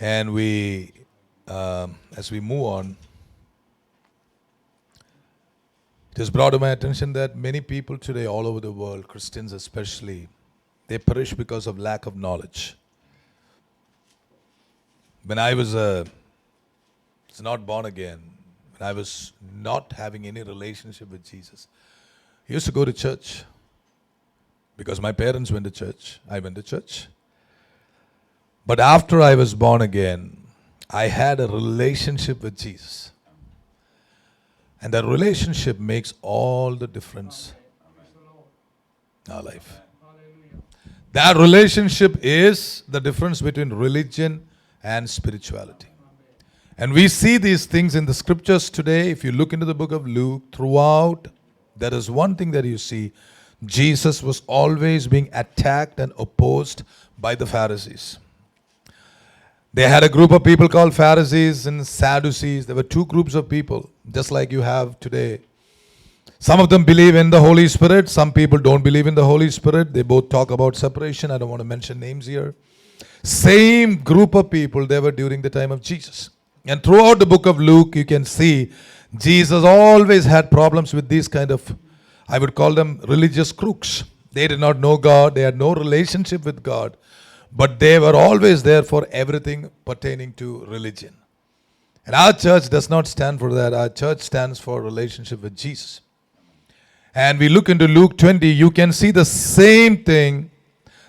And as we move on, it has brought to my attention that many people today, all over the world, Christians especially, they perish because of lack of knowledge. When I was not born again, when I was not having any relationship with Jesus, I used to go to church because my parents went to church. I went to church. But after I was born again, I had a relationship with Jesus. And that relationship makes all the difference in our life. That relationship is the difference between religion and spirituality. And we see these things in the scriptures today. If you look into the book of Luke, throughout, there is one thing that you see. Jesus was always being attacked and opposed by the Pharisees. They had a group of people called Pharisees and Sadducees. There were two groups of people, just like you have today. Some of them believe in the Holy Spirit. Some people don't believe in the Holy Spirit. They both talk about separation. I don't want to mention names here. Same group of people they were during the time of Jesus. And throughout the book of Luke, you can see Jesus always had problems with these kind of, I would call them religious crooks. They did not know God. They had no relationship with God. But they were always there for everything pertaining to religion. And our church does not stand for that. Our church stands for relationship with Jesus. And we look into Luke 20, you can see the same thing,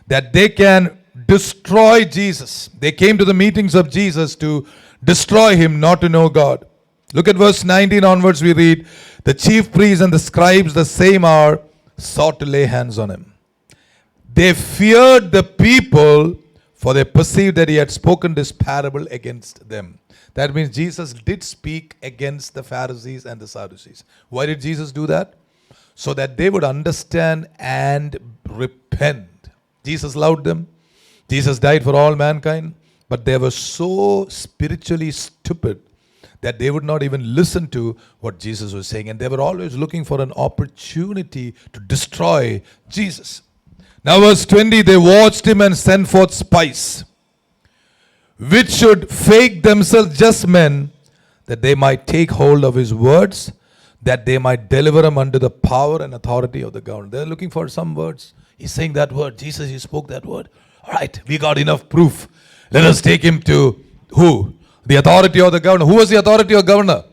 that they can destroy Jesus. They came to the meetings of Jesus to destroy him, not to know God. Look at verse 19 onwards, we read, the chief priests and the scribes the same hour sought to lay hands on him. They feared the people, for they perceived that he had spoken this parable against them. That means Jesus did speak against the Pharisees and the Sadducees. Why did Jesus do that? So that they would understand and repent. Jesus loved them. Jesus died for all mankind. But they were so spiritually stupid that they would not even listen to what Jesus was saying. And they were always looking for an opportunity to destroy Jesus. Now verse 20, they watched him and sent forth spies, which should fake themselves just men, that they might take hold of his words, that they might deliver him unto the power and authority of the governor. They're looking for some words. He's saying that word. Jesus, he spoke that word. All right, we got enough proof. Let us take him to who? The authority of the governor. Who was the authority or governor?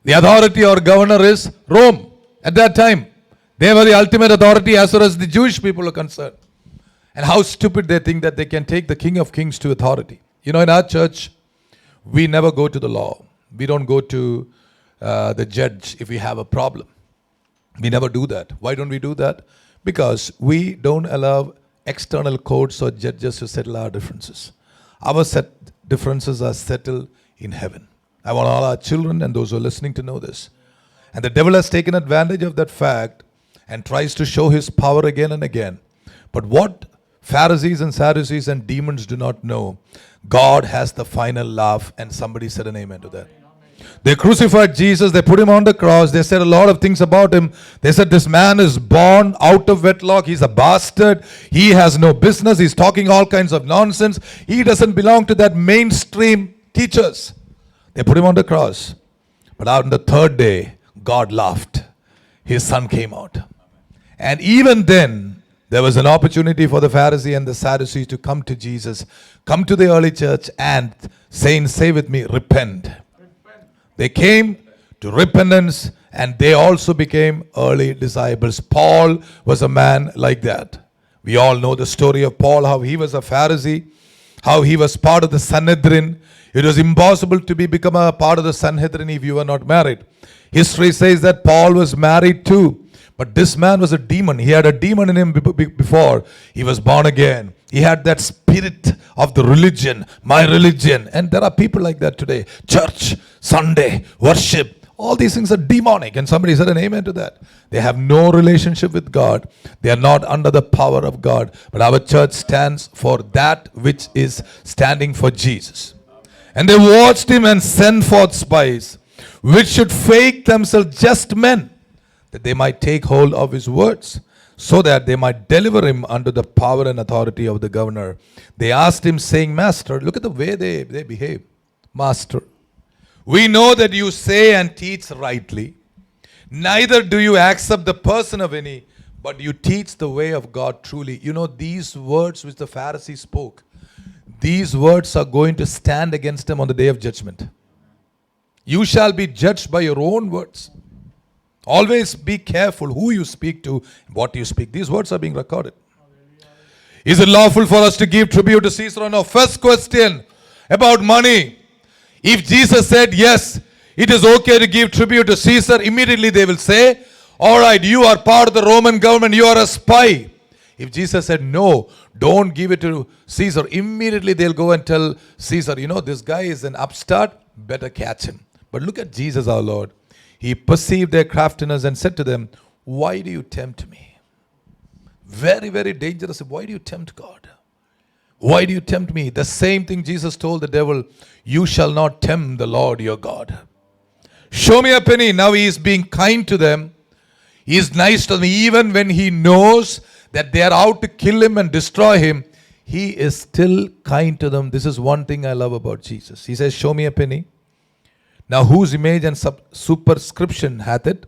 The authority or governor is Rome at that time. They were the ultimate authority as far as the Jewish people are concerned. And how stupid they think that they can take the King of Kings to authority. You know, in our church, we never go to the law. We don't go to the judge if we have a problem. We never do that. Why don't we do that? Because we don't allow external courts or judges to settle our differences. Our differences are settled in heaven. I want all our children and those who are listening to know this. And the devil has taken advantage of that fact and tries to show his power again and again. But what Pharisees and Sadducees and demons do not know, God has the final laugh, and somebody said an amen to that. They crucified Jesus, they put him on the cross, they said a lot of things about him. They said this man is born out of wedlock, he's a bastard, he has no business, he's talking all kinds of nonsense, he doesn't belong to that mainstream teachers. They put him on the cross. But on the third day, God laughed. His son came out. And even then, there was an opportunity for the Pharisee and the Sadducees to come to Jesus, come to the early church and say with me, repent. They came to repentance and they also became early disciples. Paul was a man like that. We all know the story of Paul, how he was a Pharisee, how he was part of the Sanhedrin. It was impossible to become a part of the Sanhedrin if you were not married. History says that Paul was married too. But this man was a demon. He had a demon in him before he was born again. He had that spirit of the religion, my religion. And there are people like that today. Church, Sunday, worship, all these things are demonic. And somebody said an amen to that. They have no relationship with God. They are not under the power of God. But our church stands for that which is standing for Jesus. And they watched him and sent forth spies, which should fake themselves just men, that they might take hold of his words, so that they might deliver him unto the power and authority of the governor. They asked him, saying, Master, look at the way they behave. Master, we know that you say and teach rightly. Neither do you accept the person of any, but you teach the way of God truly. You know, these words which the Pharisees spoke, these words are going to stand against them on the day of judgment. You shall be judged by your own words. Always be careful who you speak to, what you speak. These words are being recorded. Is it lawful for us to give tribute to Caesar or no? First question about money. If Jesus said yes, it is okay to give tribute to Caesar, immediately they will say, all right, you are part of the Roman government, you are a spy. If Jesus said no, don't give it to Caesar, immediately they'll go and tell Caesar, you know, this guy is an upstart, better catch him. But look at Jesus our Lord. He perceived their craftiness and said to them, why do you tempt me? Very, very dangerous. Why do you tempt God? Why do you tempt me? The same thing Jesus told the devil, you shall not tempt the Lord your God. Show me a penny. Now he is being kind to them. He is nice to them. Even when he knows that they are out to kill him and destroy him, he is still kind to them. This is one thing I love about Jesus. He says, show me a penny. Now whose image and superscription hath it?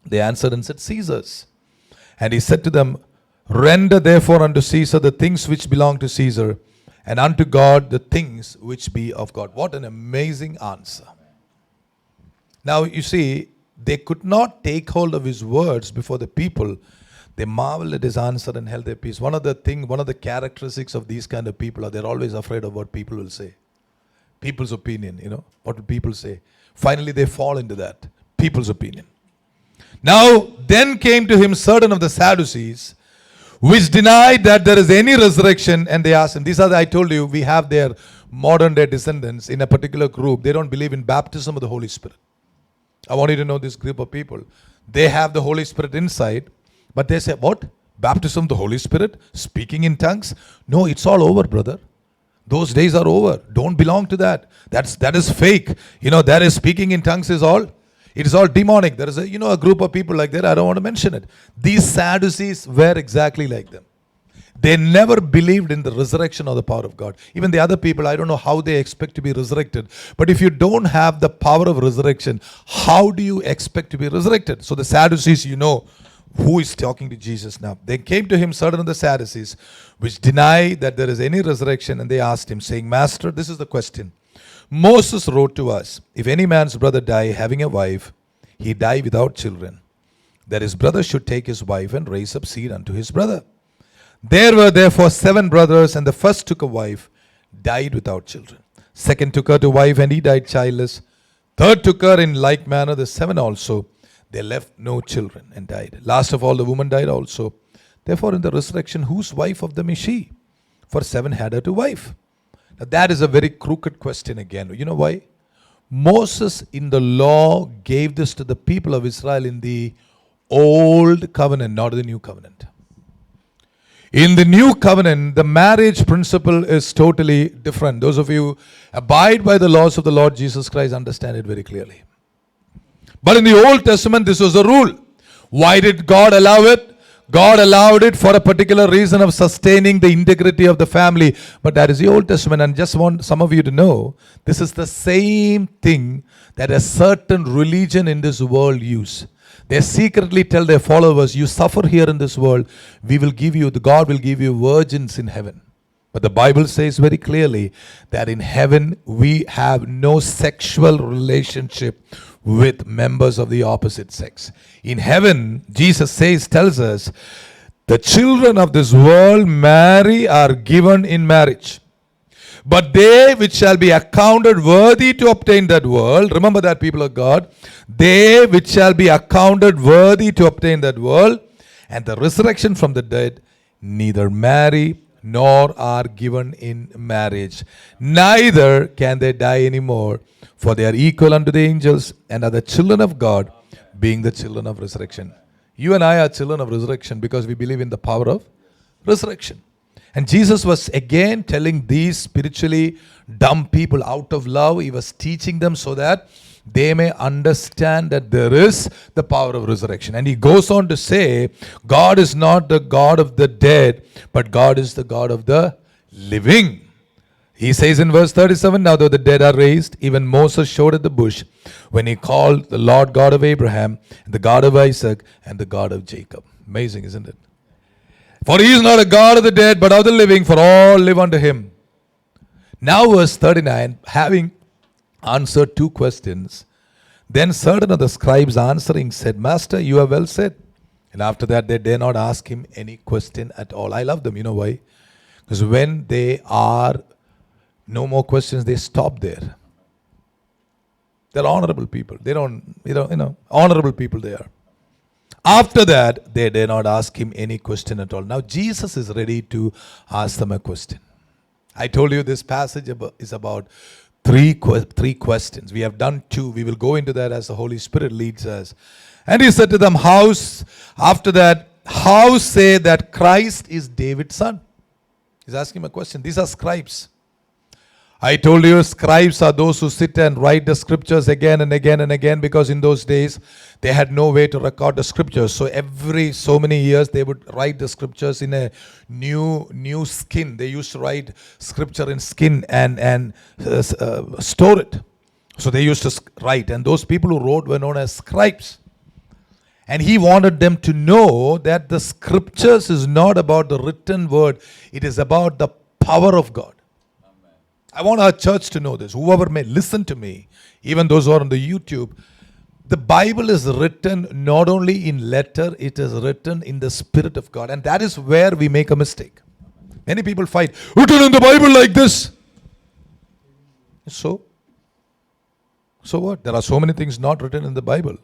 They answered and said, Caesar's. And he said to them, render therefore unto Caesar the things which belong to Caesar, and unto God the things which be of God. What an amazing answer. Now you see, they could not take hold of his words before the people. They marveled at his answer and held their peace. One of the characteristics of these kind of people are they're always afraid of what people will say. People's opinion, you know, what will people say? Finally, they fall into that. People's opinion. Now, then came to him certain of the Sadducees, which denied that there is any resurrection, and they asked him, I told you, we have their modern day descendants in a particular group. They don't believe in baptism of the Holy Spirit. I want you to know this group of people. They have the Holy Spirit inside, but they say, what? Baptism of the Holy Spirit? Speaking in tongues? No, it's all over, brother. Those days are over. Don't belong to that. That is fake. You know, that is speaking in tongues is all. It is all demonic. There is a group of people like that. I don't want to mention it. These Sadducees were exactly like them. They never believed in the resurrection or the power of God. Even the other people, I don't know how they expect to be resurrected. But if you don't have the power of resurrection, how do you expect to be resurrected? So the Sadducees, you know, who is talking to Jesus now? They came to him, certain of the Sadducees, which deny that there is any resurrection, and they asked him, saying, Master, this is the question. Moses wrote to us, if any man's brother die having a wife, he die without children, that his brother should take his wife and raise up seed unto his brother. There were therefore 7 brothers, and the first took a wife, died without children. Second took her to wife, and he died childless. Third took her in like manner, the 7 also. They left no children and died. Last of all, the woman died also. Therefore, in the resurrection, whose wife of them is she? For 7 had her to wife. Now, that is a very crooked question again. You know why? Moses in the law gave this to the people of Israel in the old covenant, not the new covenant. In the new covenant, the marriage principle is totally different. Those of you who abide by the laws of the Lord Jesus Christ understand it very clearly. But in the Old Testament, this was a rule. Why did God allow it? God allowed it for a particular reason of sustaining the integrity of the family. But that is the Old Testament. And just want some of you to know, this is the same thing that a certain religion in this world use. They secretly tell their followers, you suffer here in this world, God will give you virgins in heaven. But the Bible says very clearly that in heaven we have no sexual relationship with members of the opposite sex. In heaven, Jesus tells us, the children of this world are given in marriage. But they which shall be accounted worthy to obtain that world, remember that, people of God, they which shall be accounted worthy to obtain that world, and the resurrection from the dead, neither marry nor are given in marriage, neither can they die anymore, for they are equal unto the angels, and are the children of God, being the children of resurrection. You and I are children of resurrection because we believe in the power of resurrection. And Jesus was again telling these spiritually dumb people out of love. He was teaching them so that they may understand that there is the power of resurrection. And he goes on to say, God is not the God of the dead, but God is the God of the living. He says in verse 37, now though the dead are raised, even Moses showed at the bush when he called the Lord God of Abraham, and the God of Isaac, and the God of Jacob. Amazing, isn't it? For he is not a God of the dead, but of the living, for all live unto him. Now verse 39, having answered 2 questions, then certain of the scribes answering said, Master, you have well said. And after that they dare not ask him any question at all. I love them. You know why? Because when they are no more questions, they stop there. They're honorable people. They don't, honorable people they are. After that, they dare not ask him any question at all. Now Jesus is ready to ask them a question. I told you this passage is about three questions. We have done 2. We will go into that as the Holy Spirit leads us. And he said to them, how say that Christ is David's son? He's asking a question. These are scribes. I told you scribes are those who sit and write the scriptures again and again and again, because in those days they had no way to record the scriptures. So every so many years they would write the scriptures in a new skin. They used to write scripture in skin and store it. So they used to write, and those people who wrote were known as scribes. And he wanted them to know that the scriptures is not about the written word, it is about the power of God. I want our church to know this. Whoever may listen to me, even those who are on the YouTube, the Bible is written not only in letter, it is written in the Spirit of God. And that is where we make a mistake. Many people fight, written in the Bible like this. So what? There are so many things not written in the Bible.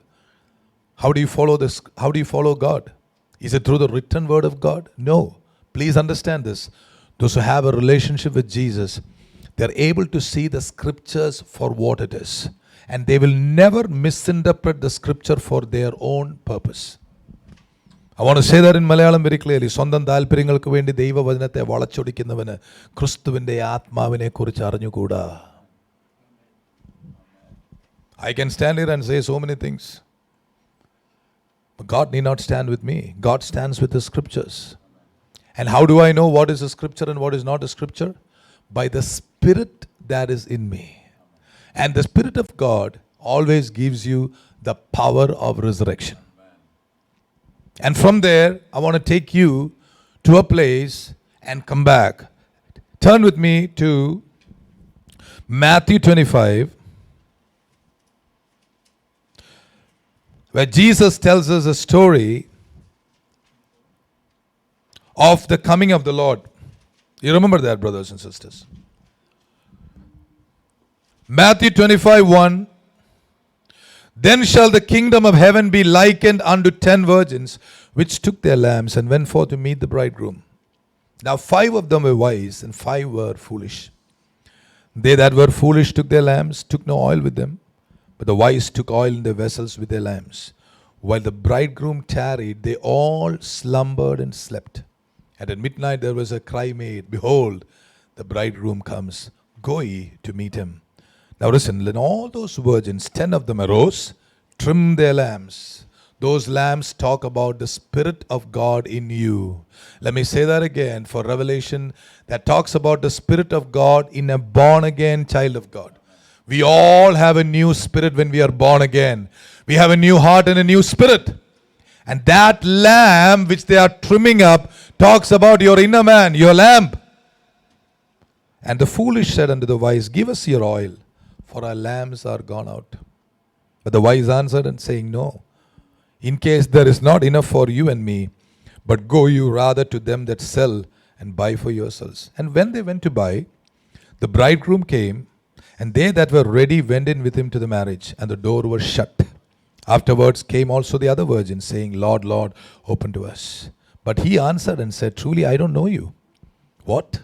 How do you follow this? How do you follow God? Is it through the written word of God? No. Please understand this. Those who have a relationship with Jesus, they're able to see the scriptures for what it is. And they will never misinterpret the scripture for their own purpose. I want to say that in Malayalam very clearly. സ്വന്തം താല്പര്യങ്ങൾക്ക് വേണ്ടി ദൈവവചനത്തെ വളച്ചൊടിക്കുന്നവന് ക്രിസ്തുവിന്റെ ആത്മാവിനെ കുറിച്ച് അറിഞ്ഞുകൂടാ. I can stand here and say so many things. But God need not stand with me. God stands with the scriptures. And how do I know what is a scripture and what is not a scripture? By the Spirit that is in me. And the Spirit of God always gives you the power of resurrection. And from there, I want to take you to a place and come back. Turn with me to Matthew 25, where Jesus tells us a story of the coming of the Lord. You remember that, brothers and sisters? Matthew 25:1. Then shall the kingdom of heaven be likened unto 10 virgins, which took their lamps and went forth to meet the bridegroom. Now 5 of them were wise, and 5 were foolish. They that were foolish took their lamps, took no oil with them, but the wise took oil in their vessels with their lamps. While the bridegroom tarried, they all slumbered and slept. And at midnight there was a cry made, Behold, the bridegroom comes, go ye to meet him. Now listen, then all those virgins, 10 of them arose, trimmed their lamps. Those lamps talk about the Spirit of God in you. Let me say that again for Revelation, that talks about the Spirit of God in a born-again child of God. We all have a new spirit when we are born again. We have a new heart and a new spirit. And that lamp which they are trimming up talks about your inner man, your lamp. And the foolish said unto the wise, Give us your oil, for our lamps are gone out. But the wise answered and saying, No, in case there is not enough for you and me, but go you rather to them that sell and buy for yourselves. And when they went to buy, the bridegroom came, and they that were ready went in with him to the marriage, and the door was shut. Afterwards came also the other virgins, saying, Lord, Lord, open to us. But he answered and said, Truly, I don't know you. What?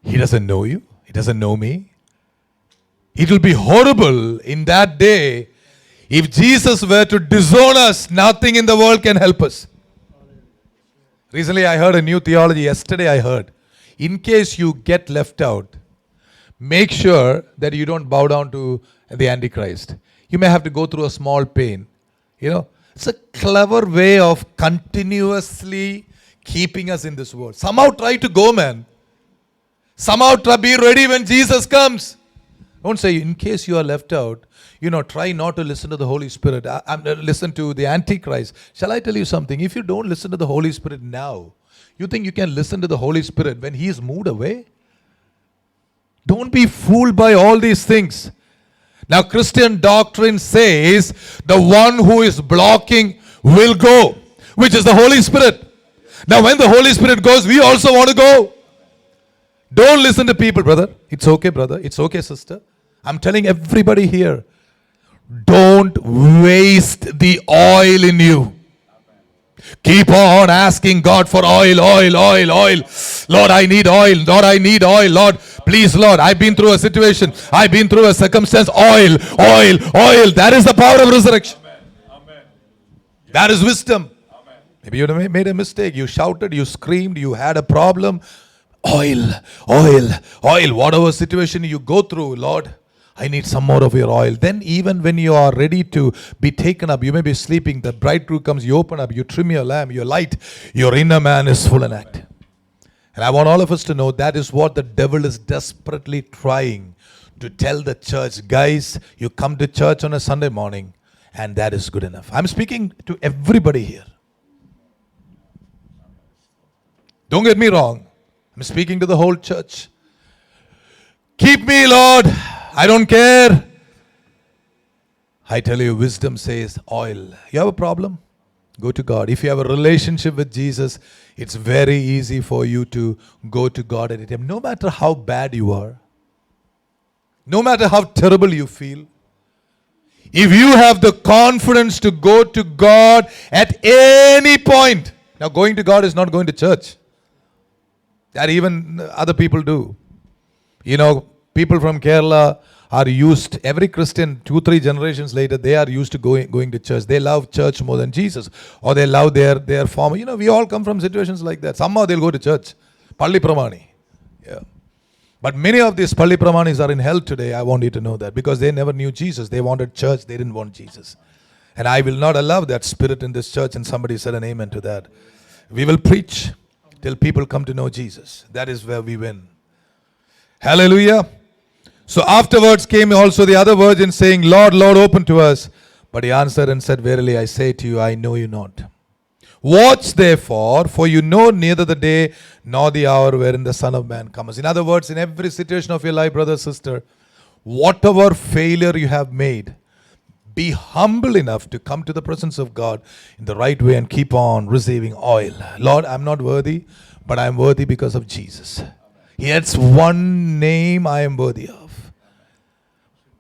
He doesn't know you? He doesn't know me? It will be horrible in that day if Jesus were to disown us. Nothing in the world can help us. Recently I heard a new theology. Yesterday I heard, in case you get left out, make sure that you don't bow down to the Antichrist. You may have to go through a small pain. It's a clever way of continuously keeping us in this world. Somehow try to go, man. Somehow be ready when Jesus comes. Don't say, in case you are left out, try not to listen to the Holy Spirit. Listen to the Antichrist. Shall I tell you something? If you don't listen to the Holy Spirit now, you think you can listen to the Holy Spirit when He is moved away? Don't be fooled by all these things. Now, Christian doctrine says the one who is blocking will go, which is the Holy Spirit. Now, when the Holy Spirit goes, we also want to go. Don't listen to people, brother. It's okay, brother. It's okay, sister. I'm telling everybody here, don't waste the oil in you. Keep on asking God for oil. Lord, I need oil. Lord, I need oil. Lord, please, Lord, I've been through a situation. I've been through a circumstance. Oil. That is the power of resurrection. Amen. That is wisdom. Amen. Maybe you made a mistake. You shouted, you screamed, you had a problem. Oil. Whatever situation you go through, Lord, I need some more of your oil. Then even when you are ready to be taken up, you may be sleeping, the bridegroom comes, you open up, you trim your lamp, your light, your inner man is full and active. And I want all of us to know that is what the devil is desperately trying to tell the church. Guys, you come to church on a Sunday morning and that is good enough. I'm speaking to everybody here. Don't get me wrong. I'm speaking to the whole church. Keep me, Lord. I don't care. I tell you, wisdom says oil. You have a problem? Go to God. If you have a relationship with Jesus, it's very easy for you to go to God at a time. No matter how bad you are, no matter how terrible you feel, if you have the confidence to go to God at any point. Now, going to God is not going to church. That even other people do. People from Kerala are used, every Christian 2-3 generations later, they are used to going to church. They love church more than Jesus. Or they love their former. We all come from situations like that. Somehow they'll go to church. Palli Pramani. Yeah. But many of these Palli Pramanis are in hell today. I want you to know that. Because they never knew Jesus. They wanted church. They didn't want Jesus. And I will not allow that spirit in this church. And somebody said an amen to that. We will preach till people come to know Jesus. That is where we win. Hallelujah. So afterwards came also the other virgin saying, Lord, Lord, open to us. But he answered and said, verily I say to you, I know you not. Watch therefore, for you know neither the day nor the hour wherein the Son of Man comes. In other words, in every situation of your life, brother, sister, whatever failure you have made, be humble enough to come to the presence of God in the right way and keep on receiving oil. Lord, I'm not worthy, but I'm worthy because of Jesus. It's one name I am worthy of.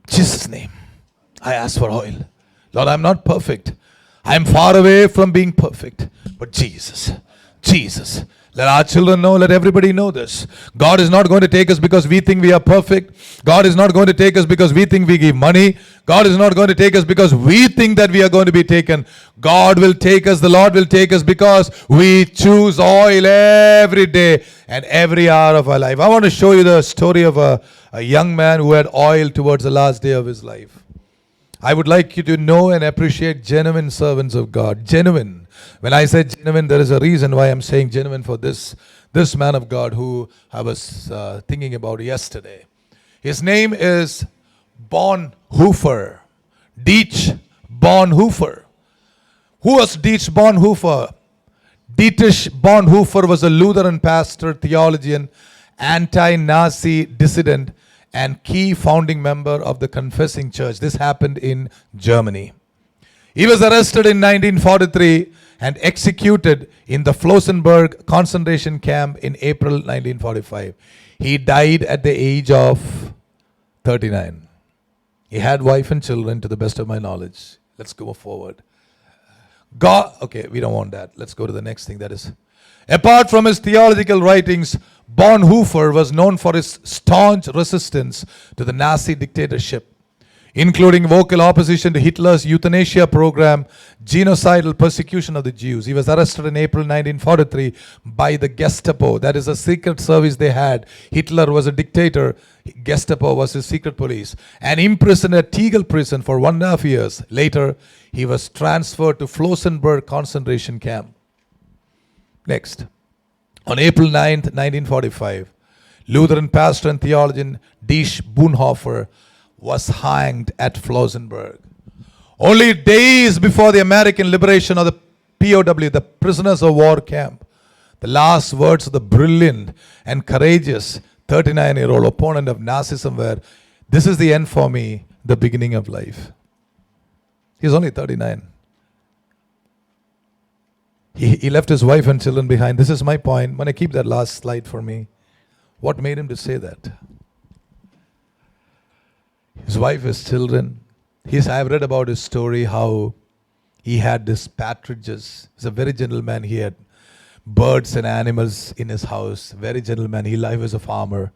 Jesus' name. I ask for oil. Lord, I'm not perfect. I'm far away from being perfect. But Jesus. Let our children know, let everybody know this. God is not going to take us because we think we are perfect. God is not going to take us because we think we give money. God is not going to take us because we think that we are going to be taken. God will take us, the Lord will take us because we choose oil every day and every hour of our life. I want to show you the story of a young man who had oil towards the last day of his life. I would like you to know and appreciate genuine servants of God. Genuine. When I say genuine, there is a reason why I'm saying genuine for this man of God who I was thinking about yesterday. His name is Bonhoeffer. Dietrich Bonhoeffer. Who was Dietrich Bonhoeffer? Dietrich Bonhoeffer was a Lutheran pastor, theologian, anti-Nazi dissident, and key founding member of the Confessing Church. This happened in Germany. He was arrested in 1943 and executed in the Flossenburg concentration camp in April 1945. He died at the age of 39. He had wife and children to the best of my knowledge. Let's go forward. Okay, we don't want that. Let's go to the next thing. That is, apart from his theological writings, Bonhoeffer was known for his staunch resistance to the Nazi dictatorship. including vocal opposition to Hitler's euthanasia program, genocidal persecution of the Jews. He was arrested in April 1943 by the Gestapo. That is a secret service they had. Hitler was a dictator. Gestapo was his secret police. And imprisoned at Tegel prison for 1.5 years. Later, he was transferred to Flossenburg concentration camp. Next. On April 9th, 1945, Lutheran pastor and theologian Dietrich Bonhoeffer was hanged at Flossenburg. Only days before the American liberation of the POW, the prisoners of war camp, the last words of the brilliant and courageous 39-year-old opponent of Nazism were, "This is the end for me, the beginning of life." He's only 39. He left his wife and children behind. This is my point. When I keep that last slide for me, what made him to say that? His wife, his children. I've read about his story, how he had this partridges. He's a very gentle man. He had birds and animals in his house. Very gentle man. He was a farmer.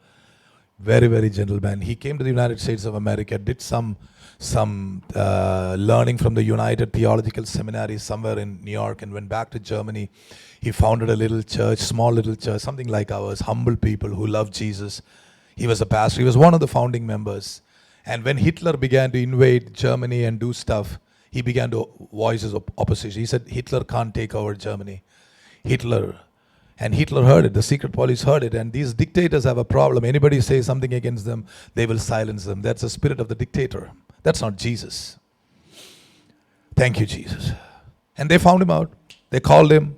Very, very gentle man. He came to the United States of America, did some learning from the United Theological Seminary somewhere in New York, and went back to Germany. He founded a little church, small little church, something like ours, humble people who love Jesus. He was a pastor. He was one of the founding members. And when Hitler began to invade Germany and do stuff, he began to voice his opposition. He said, Hitler can't take over Germany. Hitler heard it. The secret police heard it. And these dictators have a problem. Anybody says something against them, they will silence them. That's the spirit of the dictator. That's not Jesus. Thank you, Jesus. And they found him out. They called him.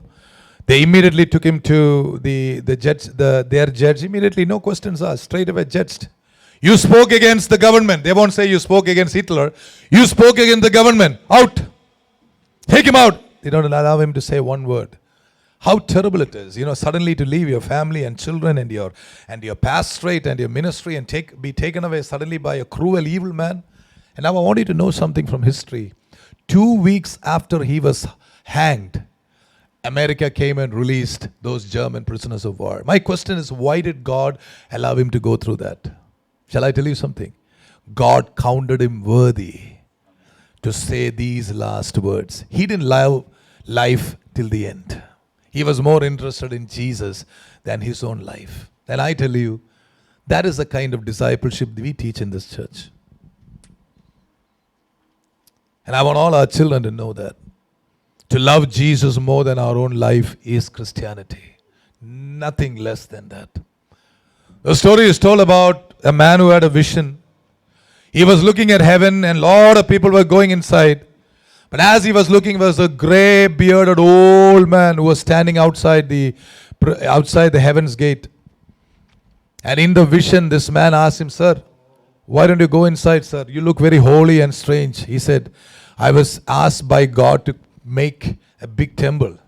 They immediately took him to the judge, their judge. Immediately, no questions asked. Straight away judged. You spoke against the government. They won't say you spoke against Hitler. You spoke against the government. Out. Take him out. They don't allow him to say one word. How terrible it is, suddenly to leave your family and children and your pastorate and your ministry and be taken away suddenly by a cruel, evil man. And now I want you to know something from history. 2 weeks after he was hanged, America came and released those German prisoners of war. My question is, why did God allow him to go through that? Shall I tell you something? God counted him worthy to say these last words. He didn't love life till the end. He was more interested in Jesus than his own life. And I tell you, that is the kind of discipleship we teach in this church. And I want all our children to know that. To love Jesus more than our own life is Christianity. Nothing less than that. The story is told about a man who had a vision. He was looking at heaven and a lot of people were going inside. But as he was looking, there was a grey bearded old man who was standing outside the heaven's gate. And in the vision, this man asked him, "Sir, why don't you go inside, sir? You look very holy and strange." He said, "I was asked by God to make a big temple.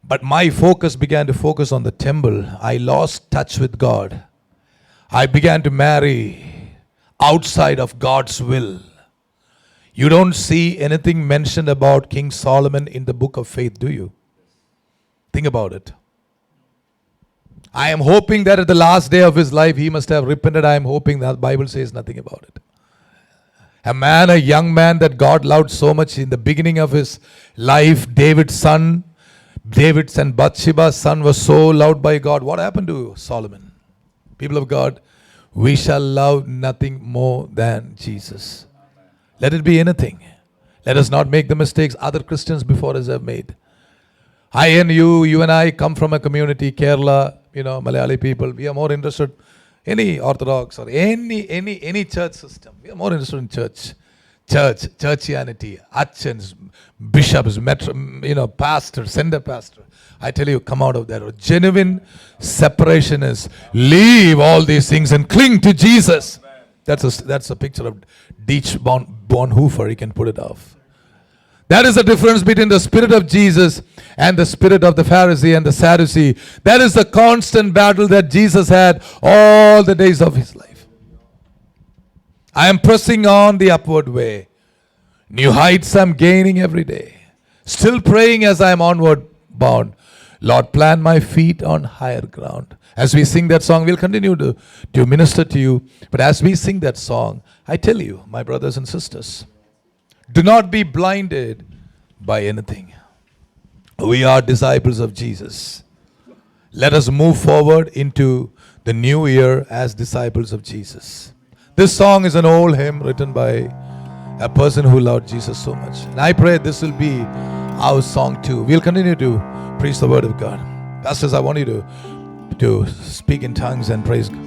But my focus began to focus on the temple. I lost touch with God. I began to marry outside of God's will." You don't see anything mentioned about King Solomon in the book of faith, do you? Think about it. I am hoping that at the last day of his life, he must have repented. I am hoping that the Bible says nothing about it. A young man that God loved so much in the beginning of his life, David's and Bathsheba's son was so loved by God. What happened to Solomon? People of God, we shall love nothing more than Jesus. Let it be anything. Let us not make the mistakes other Christians before us have made. You and I come from a community, Kerala, Malayali people. We are more interested, any Orthodox or any church system. We are more interested in churchianity, achans, bishops, pastor, sender pastor. I tell you, come out of that. Genuine separation is leave all these things and cling to Jesus. That's a picture of Dietrich Bonhoeffer. You can put it off. That is the difference between the spirit of Jesus and the spirit of the Pharisee and the Sadducee. That is the constant battle that Jesus had all the days of his life. I am pressing on the upward way. New heights I'm gaining every day. Still praying as I am onward bound. Lord, plant my feet on higher ground. As we sing that song, we'll continue to minister to you. But as we sing that song, I tell you, my brothers and sisters, do not be blinded by anything. We are disciples of Jesus. Let us move forward into the new year as disciples of Jesus. This song is an old hymn written by a person who loved Jesus so much. And I pray this will be our song too. We'll continue to preach the word of God. Pastors, I want you to speak in tongues and praise God.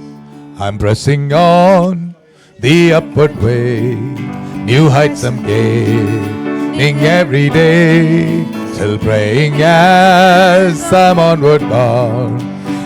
I'm pressing on the upward way, new heights I'm gaining every day, still praying as I'm onward bound.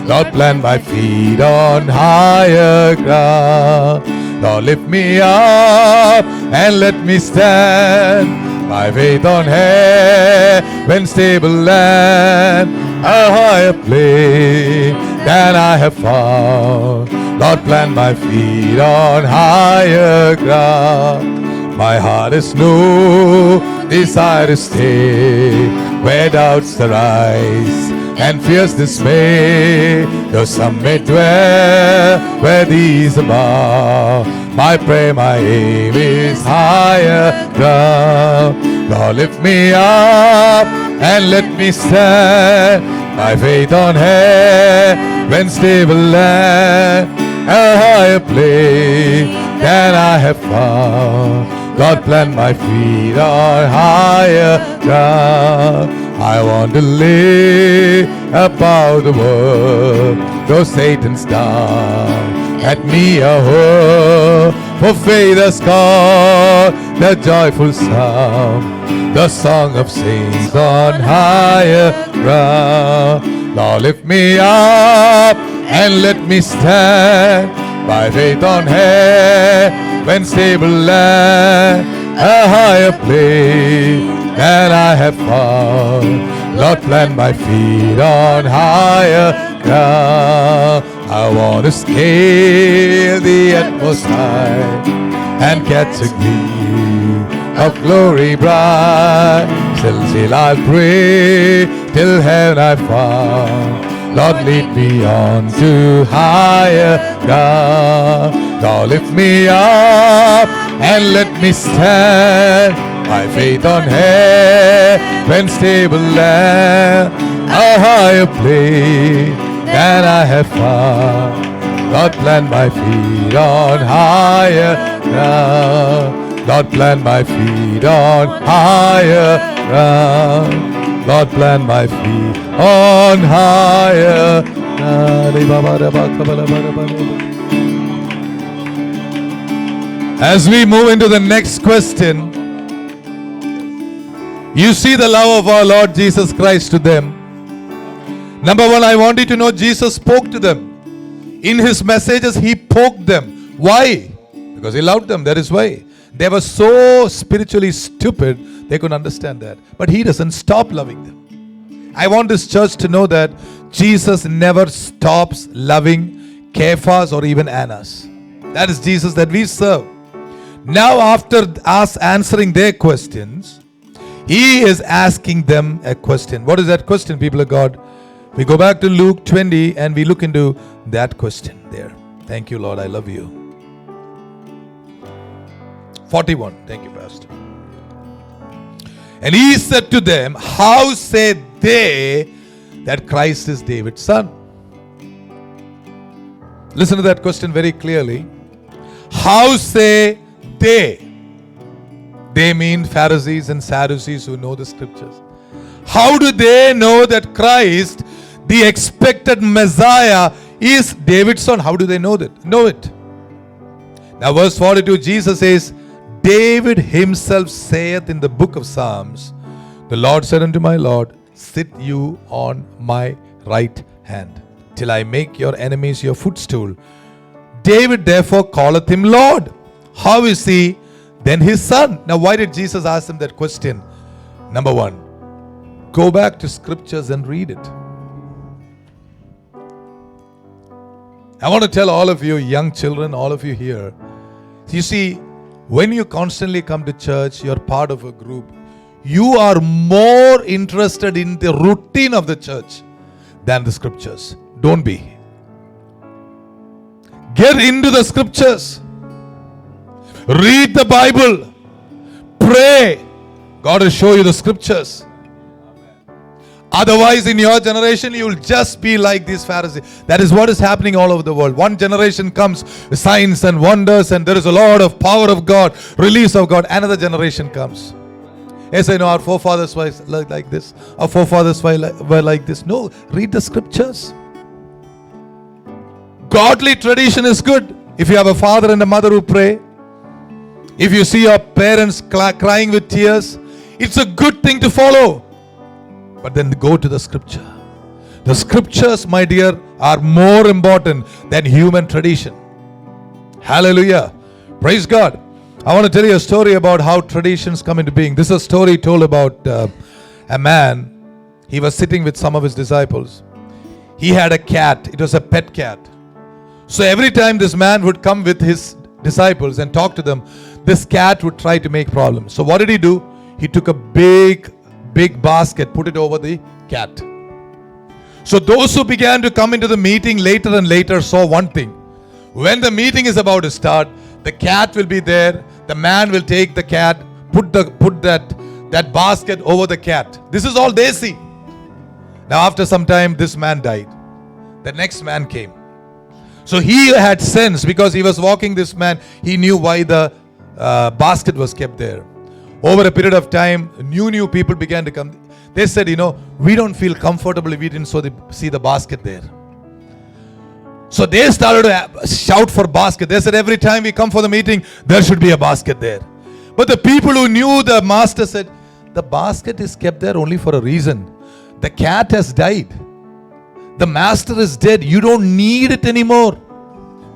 Lord, plant my feet on higher ground. Lord, lift me up and let me stand by faith on heaven's stable land, a higher place than I have found. Lord, plant my feet on higher ground. My heart is no desire to stay where doubts arise and fierce dismay, though some may dwell where these abound. My prayer, my aim is higher ground. Lord, lift me up and let me stand by faith on heaven's stable land, a higher place than I have found. Lord, plant my feet on higher ground. I want to lay about the world, though Satan's down at me a whirl. For faith has called the joyful sound, the song of saints on higher ground. Lord, lift me up and let me stand by faith on heaven's stable land, a higher place than I have found. Lord, plant my feet on higher ground. I want to scale the utmost high and catch a gleam of glory bright. Still I'll pray till heaven I found. Lord, lead me on to higher ground. Lord, lift me up and let me stand by faith on heaven's stable land, a higher place than I have found. Lord, plant my feet on higher ground. Lord, plant my feet on higher ground. Lord, plant my feet on higher ground. As we move into the next question, you see the love of our Lord Jesus Christ to them. Number one, I want you to know Jesus spoke to them. In his messages, he poked them. Why? Because he loved them. That is why. They were so spiritually stupid, they couldn't understand that. But he doesn't stop loving them. I want this church to know that Jesus never stops loving Cephas or even Annas. That is Jesus that we serve. Now, after us answering their questions, he is asking them a question. What is that question, people of God? We go back to Luke 20 and we look into that question there. Thank you, Lord. I love you. 41. Thank you, Pastor. And he said to them, how say they that Christ is David's son? Listen to that question very clearly. How say they? They mean Pharisees and Sadducees who know the scriptures. How do they know that Christ, the expected Messiah, is David's son? How do they know that? Know it. Now verse 42, Jesus says, David himself saith in the book of Psalms, the Lord said unto my Lord, sit you on my right hand, till I make your enemies your footstool. David therefore calleth him Lord. How is he then his son? Now why did Jesus ask him that question? Number one, go back to scriptures and read it. I want to tell all of you young children, all of you here, you see, when you constantly come to church, you're part of a group, you are more interested in the routine of the church than the scriptures. Don't be. Get into the scriptures. Read the Bible. Pray. God will show you the scriptures. Otherwise, in your generation, you will just be like these Pharisees. That is what is happening all over the world. One generation comes with signs and wonders, and there is a lot of power of God, release of God. Another generation comes. Yes, I know our forefathers were like this. Our forefathers were like this. No, read the scriptures. Godly tradition is good. If you have a father and a mother who pray, if you see your parents crying with tears, it's a good thing to follow. But then go to the scripture. The scriptures, my dear, are more important than human tradition. Hallelujah. Praise God. I want to tell you a story about how traditions come into being. This is a story told about a man. He was sitting with some of his disciples. He had a cat. It was a pet cat. So every time this man would come with his disciples and talk to them, this cat would try to make problems. So what did he do? He took a big basket, put it over the cat. So those who began to come into the meeting later and later saw one thing. When the meeting is about to start, the cat will be there. The man will take the cat, put that basket over the cat. This is all they see. Now after some time, this man died. The next man came. So he had sense, because he was walking this man. He knew why the basket was kept there. Over a period of time, new people began to come. They said, we don't feel comfortable if we didn't see the basket there. So they started to shout for basket. They said, every time we come for the meeting, there should be a basket there. But the people who knew the master said, the basket is kept there only for a reason. The cat has died. The master is dead. You don't need it anymore.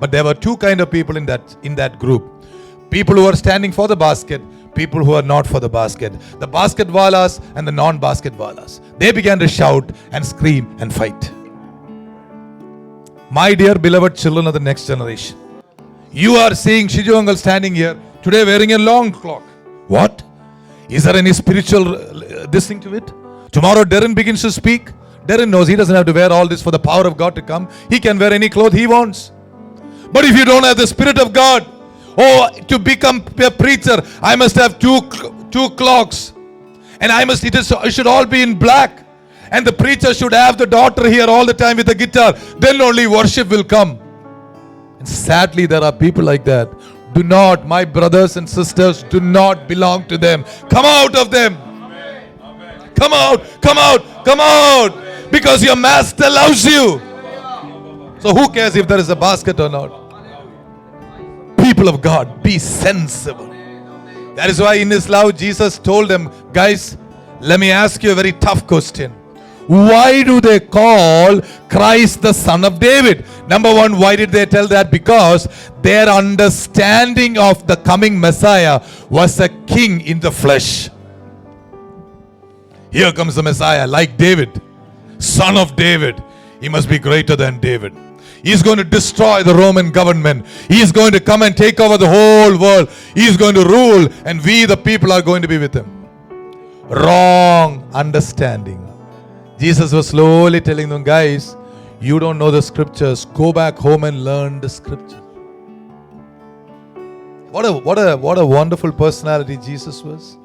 But there were two kind of people in that group. People who are standing for the basket, people who are not for the basket. The basket walas and the non-basket walas. They began to shout and scream and fight. My dear beloved children of the next generation, you are seeing Shiju uncle standing here today wearing a long cloak. What? Is there any spiritual this thing to it? Tomorrow Darren begins to speak. Darren knows he doesn't have to wear all this for the power of God to come. He can wear any cloth he wants. But if you don't have the Spirit of God, to become a preacher, I must have two clocks. And it should all be in black. And the preacher should have the daughter here all the time with the guitar. Then only worship will come. And sadly, there are people like that. Do not, my brothers and sisters, do not belong to them. Come out of them. Amen. Come out, come out, come out. Because your master loves you. So who cares if there is a basket or not? People of God, be sensible. That is why in His love, Jesus told them, guys, let me ask you a very tough question. Why do they call Christ the Son of David? Number one, why did they tell that? Because their understanding of the coming Messiah was a king in the flesh. Here comes the Messiah, like David, son of David. He must be greater than David. He's going to destroy the Roman government. He's going to come and take over the whole world. He's going to rule, and we the people are going to be with him. Wrong understanding. Jesus was slowly telling them, guys, you don't know the scriptures. Go back home and learn the scriptures. What a wonderful personality Jesus was.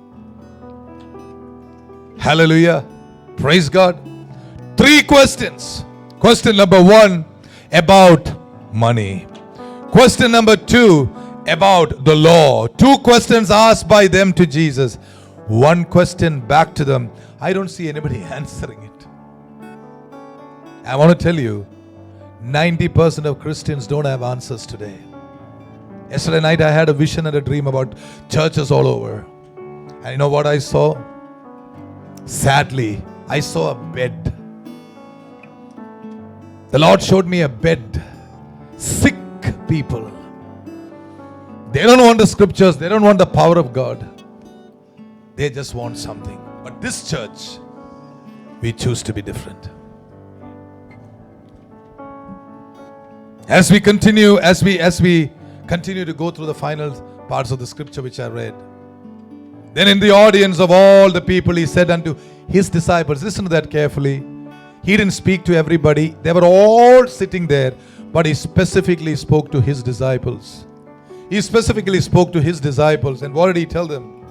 Hallelujah. Praise God. 3 questions. Question number 1, about money. Question number 2, about the law. 2 questions asked by them to Jesus. 1 question back to them. I don't see anybody answering it. I want to tell you, 90% of Christians don't have answers today. Yesterday night I had a vision and a dream about churches all over. And you know what I saw? Sadly, I saw a bed. The Lord showed me a bed. Sick people. They don't want the scriptures. They don't want the power of God. They just want something. But this church, we choose to be different. As we continue to go through the final parts of the scripture which I read, then in the audience of all the people, He said unto His disciples, listen to that carefully. He didn't speak to everybody. They were all sitting there, but he specifically spoke to his disciples. He specifically spoke to his disciples. And what did he tell them?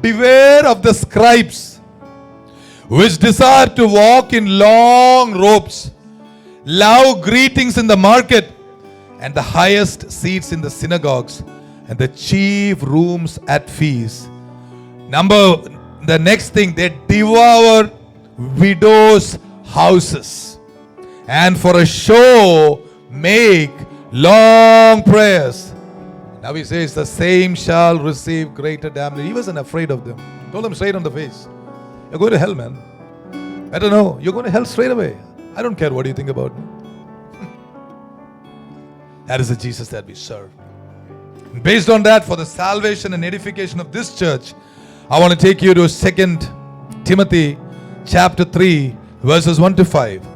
Beware of the scribes, which desire to walk in long robes, love greetings in the market, and the highest seats in the synagogues, and the chief rooms at feasts. The next thing, they devour widows' houses, and for a show make long prayers. Now he says, the same shall receive greater damnation. He wasn't afraid of them. Told them straight on the face, you're going to hell, man. I don't know, you're going to hell straight away. I don't care what you think about me. That is the Jesus that we serve. And based on that, for the salvation and edification of this church, I want to take you to 2 Timothy chapter 3, verses 1 to 5.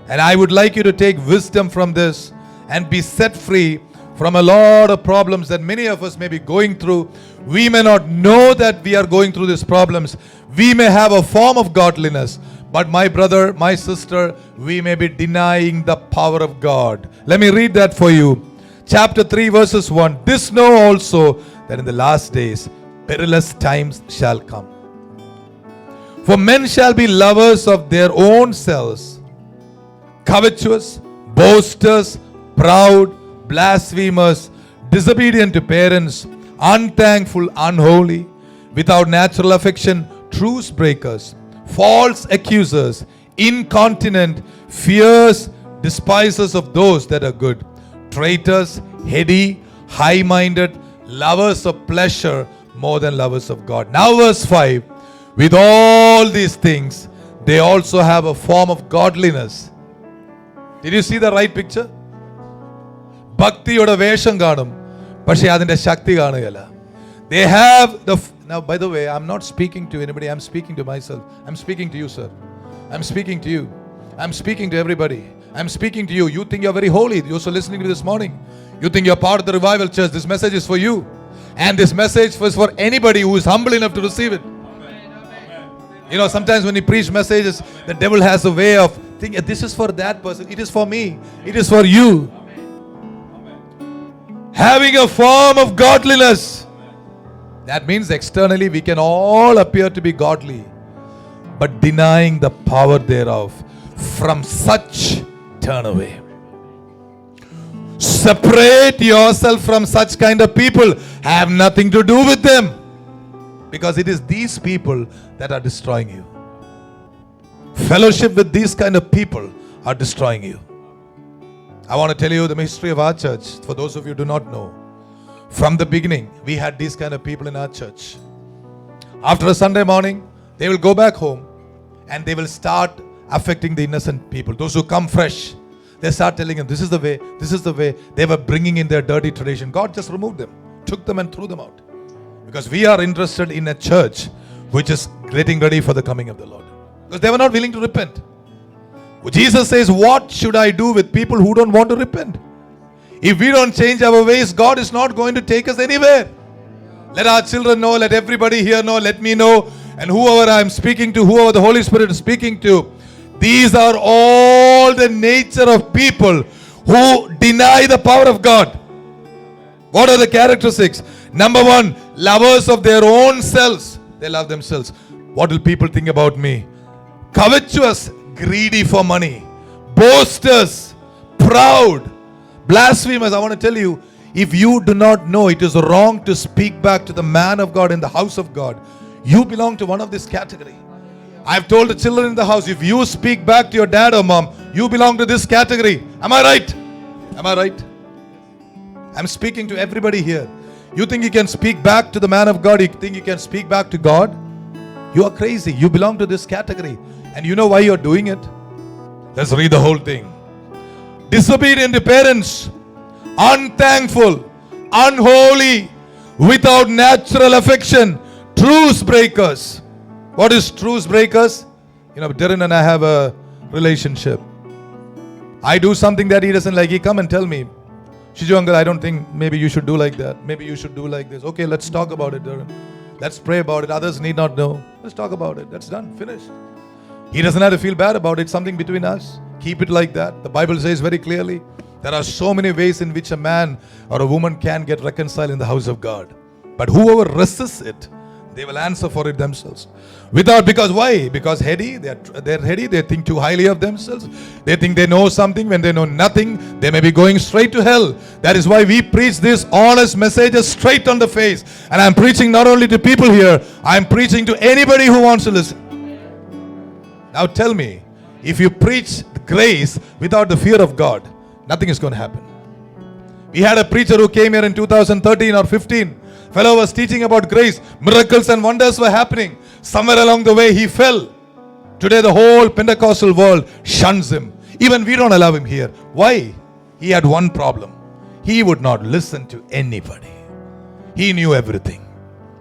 And I would like you to take wisdom from this and be set free from a lot of problems that many of us may be going through. We may not know that we are going through these problems. We may have a form of godliness, but my brother, my sister, we may be denying the power of God. Let me read that for you. Chapter 3, verses 1. This know also, that in the last days perilous times shall come. For men shall be lovers of their own selves, covetous, boasters, proud, blasphemers, disobedient to parents, unthankful, unholy, without natural affection, truce breakers, false accusers, incontinent, fierce, despisers of those that are good, traitors, heady, high-minded, lovers of pleasure more than lovers of God. Now verse 5, with all these things, they also have a form of godliness. Did you see the right picture? Bhaktiyoda vesham കാണും, പക്ഷേ അതിന്റെ ശക്തി കാണുകയില്ല. They have the... Now, by the way, I'm not speaking to anybody. I'm speaking to myself. I'm speaking to you, sir. I'm speaking to you. I'm speaking to everybody. I'm speaking to you. You think you're very holy. You're also listening to me this morning. You think you're part of the revival church. This message is for you. And this message was for anybody who is humble enough to receive it. You know, sometimes when you preach messages, the devil has a way of thinking, this is for that person. It is for me. It is for you. Having a form of godliness. That means externally we can all appear to be godly, but denying the power thereof. From such, turn away. Separate yourself from such kind of people. Have nothing to do with them, because it is these people that are destroying you. Fellowship with these kind of people are destroying you. I want to tell you the history of our church, for those of you who do not know. From the beginning, we had these kind of people in our church. After a Sunday morning, they will go back home and they will start affecting the innocent people. Those who come fresh, they start telling them, this is the way, this is the way. They were bringing in their dirty tradition. God just removed them, took them and threw them out. Because we are interested in a church which is getting ready for the coming of the Lord. Because they were not willing to repent. Jesus says, what should I do with people who don't want to repent? If we don't change our ways, God is not going to take us anywhere. Let our children know, let everybody here know, let me know, and whoever I'm speaking to, whoever the Holy Spirit is speaking to, these are all the nature of people who deny the power of God. What are the characteristics? Number one, lovers of their own selves. They love themselves. What will people think about me? Covetous, greedy for money. Boasters, proud, blasphemers. I want to tell you, if you do not know it is wrong to speak back to the man of God in the house of God, you belong to one of this category. I've told the children in the house, if you speak back to your dad or mom, you belong to this category. Am I right? Am I right? I'm speaking to everybody here. You think you can speak back to the man of God? You think you can speak back to God? You are crazy. You belong to this category. And you know why you're doing it? Let's read the whole thing. Disobedient to parents, unthankful, unholy, without natural affection, truce breakers. What is truce breakers? You know, Darren and I have a relationship. I do something that he doesn't like. He come and tell me, Shiju uncle, I don't think maybe you should do like that. Maybe you should do like this. Okay, let's talk about it, Darren. Let's pray about it. Others need not know. Let's talk about it. That's done. Finished. He doesn't have to feel bad about it. Something between us. Keep it like that. The Bible says very clearly, there are so many ways in which a man or a woman can get reconciled in the house of God. But whoever resists it, they will answer for it themselves. Because why? Because they're heady, they think too highly of themselves. They think they know something when they know nothing. They may be going straight to hell. That is why we preach this honest messages straight on the face. And I'm preaching not only to people here, I'm preaching to anybody who wants to listen. Now tell me, if you preach grace without the fear of God, nothing is going to happen. We had a preacher who came here in 2013 or 15. Fellow was teaching about grace. Miracles and wonders were happening. Somewhere along the way he fell. Today the whole Pentecostal world shuns him. Even we don't allow him here. Why? He had one problem. He would not listen to anybody. He knew everything.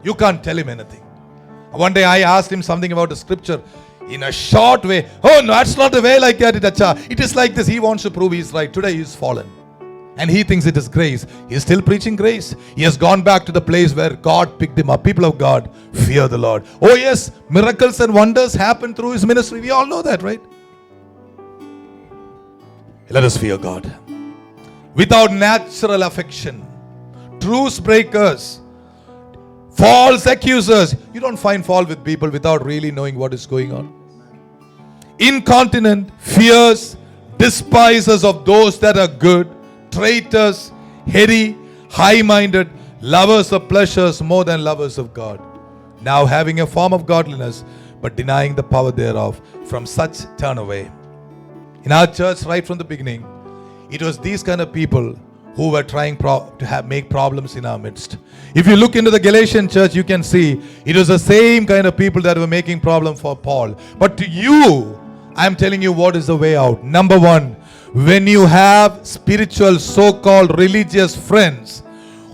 You can't tell him anything. One day I asked him something about the scripture in a short way. Oh no, that's not the way like that. It is like this. He wants to prove he's right. Today he's fallen. And he thinks it is grace. He is still preaching grace. He has gone back to the place where God picked him up. People of God, fear the Lord. Oh yes, miracles and wonders happen through his ministry. We all know that, right? Let us fear God. Without natural affection, truce breakers, false accusers. You don't find fault with people without really knowing what is going on. Incontinent, fierce, despisers of those that are good, traitors, heady, high-minded, lovers of pleasures more than lovers of God. Now having a form of godliness, but denying the power thereof. From such turn away. In our church, right from the beginning, it was these kind of people who were trying to make problems in our midst. If you look into the Galatian church, you can see it was the same kind of people that were making problem for Paul. But to you, I'm telling you what is the way out. Number one, when you have spiritual so-called religious friends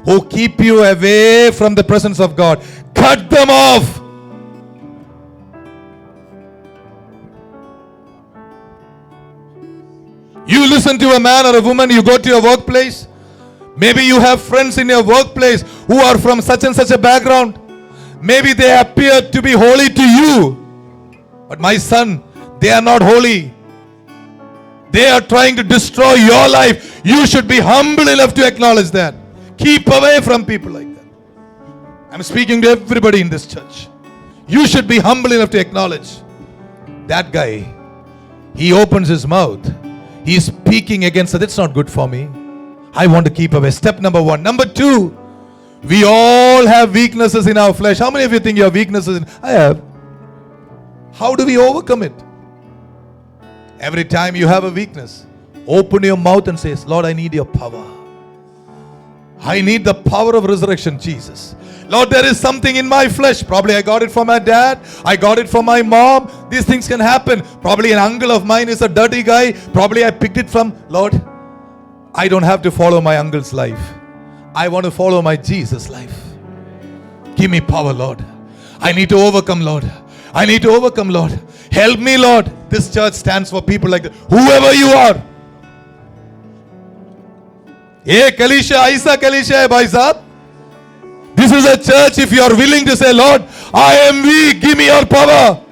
who keep you away from the presence of God, cut them off. You listen to a man or a woman, you go to your workplace. Maybe you have friends in your workplace who are from such and such a background. Maybe they appear to be holy to you. But my son, they are not holy. They are trying to destroy your life. You should be humble enough to acknowledge that. Keep away from people like that. I'm speaking to everybody in this church. You should be humble enough to acknowledge that guy. He opens his mouth. He's speaking against it. It's not good for me. I want to keep away. Step number one. Number two, we all have weaknesses in our flesh. How many of you think you have weaknesses? I have. How do we overcome it? Every time you have a weakness, open your mouth and say, Lord, I need your power. I need the power of resurrection, Jesus. Lord, there is something in my flesh. Probably I got it from my dad. I got it from my mom. These things can happen. Probably an uncle of mine is a dirty guy. Probably I picked it from, Lord, I don't have to follow my uncle's life. I want to follow my Jesus life. Give me power, Lord. I need to overcome, Lord. I need to overcome, Lord. Help me, Lord. This church stands for people like that. Whoever you are. Hey, Kalisha, Aisa Kalisha hai, bhai sahab. This is a church, if you are willing to say, Lord, I am weak, give me your power.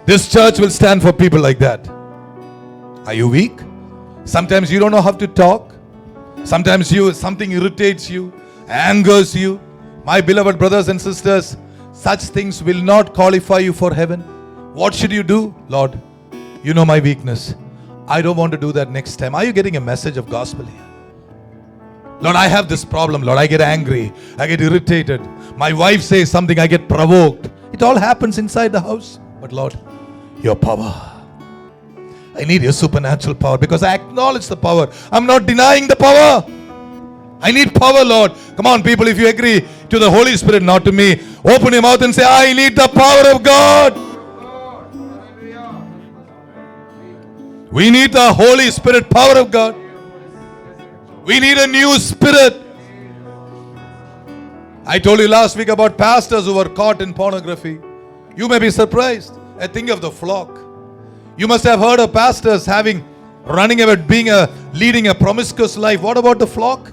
This church will stand for people like that. Are you weak? Sometimes you don't know how to talk. Sometimes something irritates you, angers you. My beloved brothers and sisters, such things will not qualify you for heaven. What should you do? Lord, you know my weakness. I don't want to do that next time. Are you getting a message of gospel here? Lord, I have this problem. Lord, I get angry. I get irritated. My wife says something, I get provoked. It all happens inside the house. But Lord, your power. I need your supernatural power because I acknowledge the power. I'm not denying the power. I need power, Lord. Come on, people, if you agree to the Holy Spirit, not to me, open your mouth and say, I need the power of God. We need the Holy Spirit, power of God. We need a new spirit. I told you last week about pastors who were caught in pornography. You may be surprised. I think of the flock. You must have heard of pastors running away, leading a promiscuous life. What about the flock?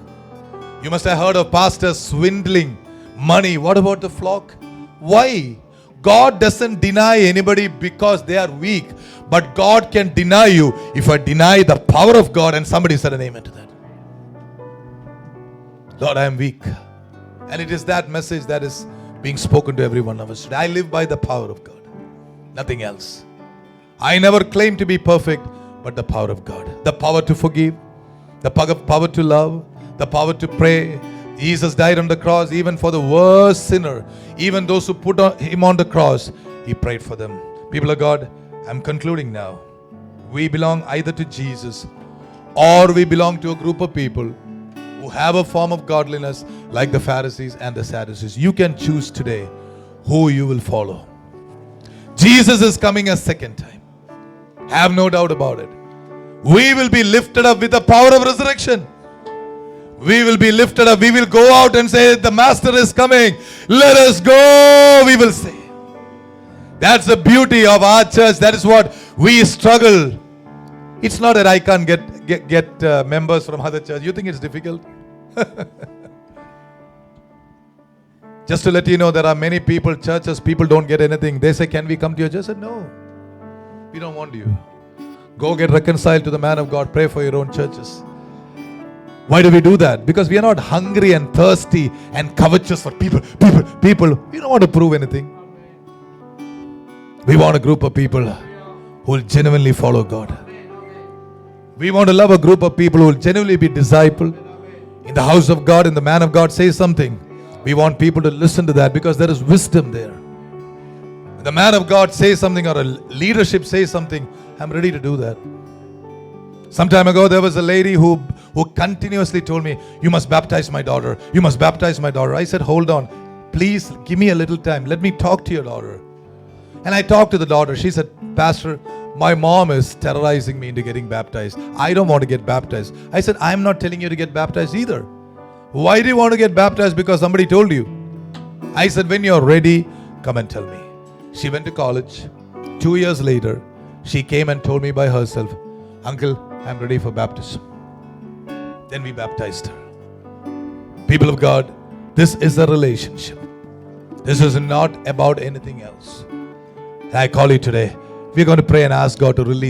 You must have heard of pastors swindling money. What about the flock? Why? God doesn't deny anybody because they are weak, but God can deny you if I deny the power of God. And somebody said an amen to that. Lord, I am weak. And it is that message that is being spoken to every one of us today. I live by the power of God, nothing else. I never claim to be perfect, but the power of God. The power to forgive, the power to love, the power to pray. Jesus died on the cross even for the worst sinner. Even those who put him on the cross, he prayed for them. People of God, I'm concluding now. We belong either to Jesus or we belong to a group of people who have a form of godliness like the Pharisees and the Sadducees. You can choose today who you will follow. Jesus is coming a second time. Have no doubt about it. We will be lifted up with the power of resurrection. We will be lifted up. We will go out and say, the Master is coming. Let us go, we will say. That's the beauty of our church. That is what we struggle. It's not that I can't get members from other churches. You think it's difficult? Just to let you know, there are many people, churches, people don't get anything. They say, can we come to your church? I said, no. We don't want you. Go get reconciled to the man of God. Pray for your own churches. Why do we do that? Because we are not hungry and thirsty and covetous for people. We don't want to prove anything. We want a group of people who will genuinely follow God. We want to love a group of people who will genuinely be discipled. In the house of God, and the man of God says something, we want people to listen to that because there is wisdom there. When the man of God says something or a leadership says something, I'm ready to do that. Some time ago, there was a lady who continuously told me, you must baptize my daughter. You must baptize my daughter. I said, hold on. Please give me a little time. Let me talk to your daughter. And I talked to the daughter. She said, Pastor, my mom is terrorizing me into getting baptized. I don't want to get baptized. I said, I'm not telling you to get baptized either. Why do you want to get baptized? Because somebody told you. I said, when you're ready, come and tell me. She went to college. 2 years later, she came and told me by herself, Uncle, I'm ready for baptism. Then we baptized her. People of God, this is a relationship. This is not about anything else. I call you today. We're going to pray and ask God to release